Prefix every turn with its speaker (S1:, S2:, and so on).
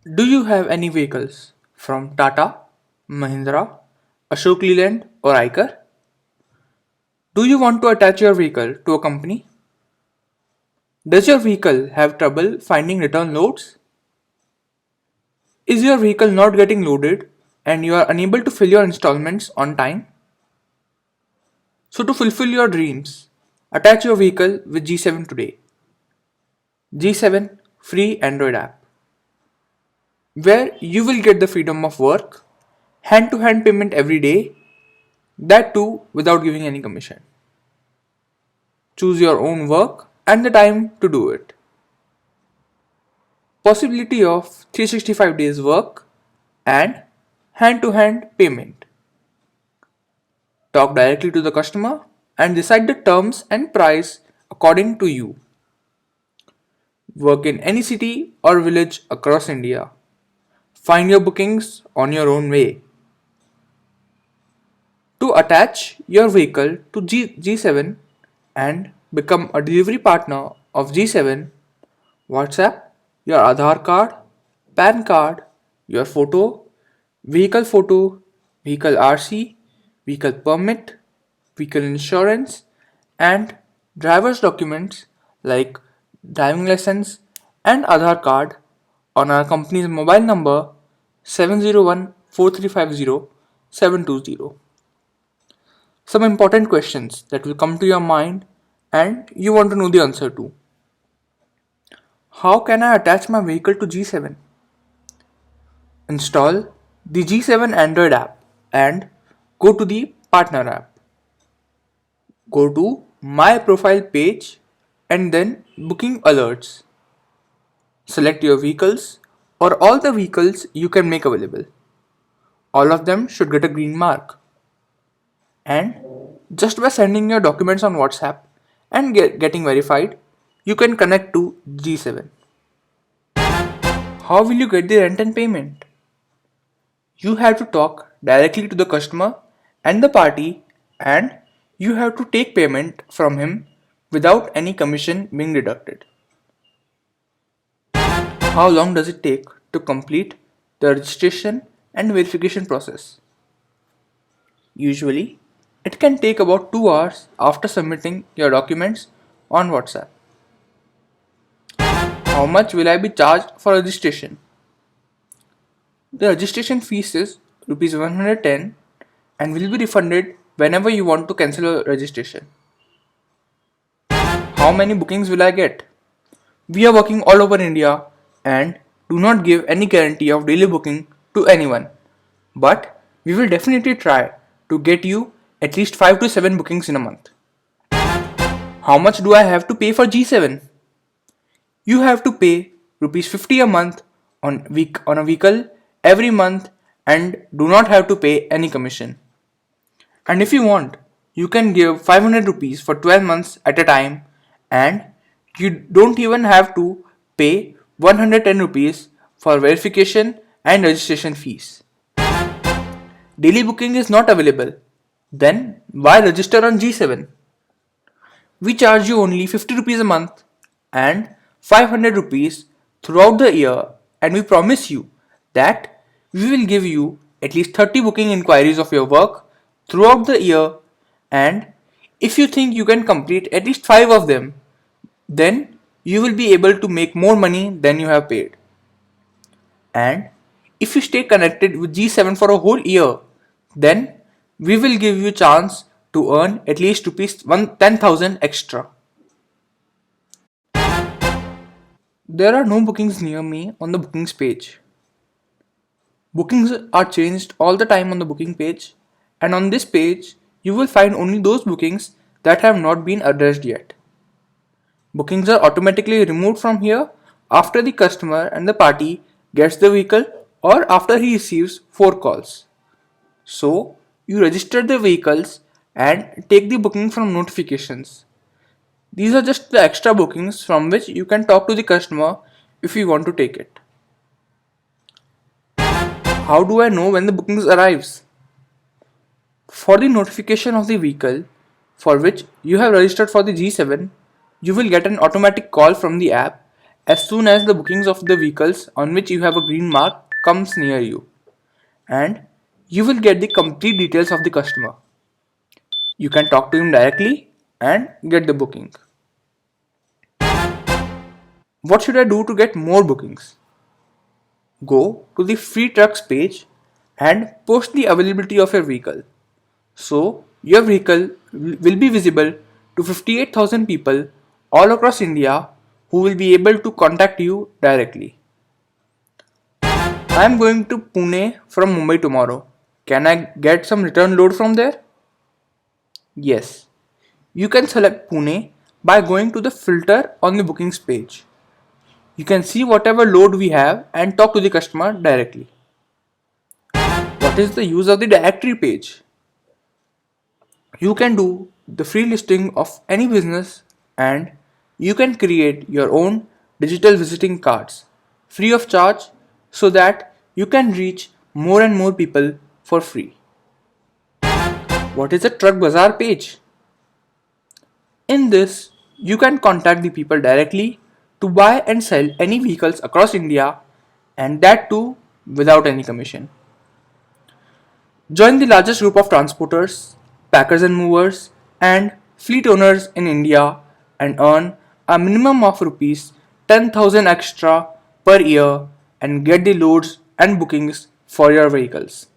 S1: Do you have any vehicles from Tata, Mahindra, Ashok Leyland, or Eicher? Do you want to attach your vehicle to a company? Does your vehicle have trouble finding return loads? Is your vehicle not getting loaded and you are unable to fill your installments on time? So, to fulfill your dreams, attach your vehicle with G7 today. G7 free Android app, where you will get the freedom of work, hand to hand payment every day, that too without giving any commission. Choose your own work and the time to do it. Possibility of 365 days work and hand to hand payment. Talk directly to the customer and decide the terms and price according to you. Work in any city or village across India. Find your bookings on your own way. To attach your vehicle to G7 and become a delivery partner of G7, WhatsApp your Aadhaar card, PAN card, your photo, vehicle RC, vehicle permit, vehicle insurance, and driver's documents like driving license and Aadhaar card on our company's mobile number 701 4350 720. Some important questions that will come to your mind and you want to know the answer to. How can I attach my vehicle to G7? Install the G7 Android app and go to the partner app. Go to my profile page and then booking alerts. Select your vehicles or all the vehicles you can make available. All of them should get a green mark. And just by sending your documents on WhatsApp and getting verified, you can connect to G7. How will you get the rent and payment? You have to talk directly to the customer and the party, and you have to take payment from him without any commission being deducted. How long does it take to complete the registration and verification process? Usually, it can take about 2 hours after submitting your documents on WhatsApp. How much will I be charged for registration? The registration fees is Rs 110 and will be refunded whenever you want to cancel your registration. How many bookings will I get? We are working all over India and do not give any guarantee of daily booking to anyone. But we will definitely try to get you at least 5 to 7 bookings in a month. How much do I have to pay for G7? You have to pay Rs 50 a month on a vehicle every month and do not have to pay any commission. And if you want, you can give 500 rupees for 12 months at a time and you don't even have to pay 110 rupees for verification and registration fees. Daily booking is not available. Then why register on G7? We charge you only 50 rupees a month and 500 rupees throughout the year, and we promise you that we will give you at least 30 booking inquiries of your work throughout the year, and if you think you can complete at least 5 of them, then you will be able to make more money than you have paid. And if you stay connected with G7 for a whole year, then we will give you a chance to earn at least rupees 10,000 extra. There are no bookings near me on the bookings page. Bookings are changed all the time on the booking page, and on this page you will find only those bookings that have not been addressed yet. Bookings are automatically removed from here after the customer and the party gets the vehicle or after he receives 4 calls. So, you register the vehicles and take the booking from notifications. These are just the extra bookings from which you can talk to the customer if you want to take it. How do I know when the bookings arrives? For the notification of the vehicle for which you have registered for the G7, you will get an automatic call from the app as soon as the bookings of the vehicles on which you have a green mark comes near you, and you will get the complete details of the customer. You can talk to him directly and get the booking. What should I do to get more bookings? Go to the free trucks page and post the availability of your vehicle. So, your vehicle will be visible to 58,000 people all across India who will be able to contact you directly. I am going to Pune from Mumbai tomorrow. Can I get some return load from there? Yes. You can select Pune by going to the filter on the bookings page. You can see whatever load we have and talk to the customer directly. What is the use of the directory page? You can do the free listing of any business and you can create your own digital visiting cards free of charge so that you can reach more and more people for free. What is a Truck Bazaar page? In this, you can contact the people directly to buy and sell any vehicles across India, and that too without any commission. Join the largest group of transporters, packers and movers, and fleet owners in India and earn a minimum of rupees 10,000 extra per year and get the loads and bookings for your vehicles.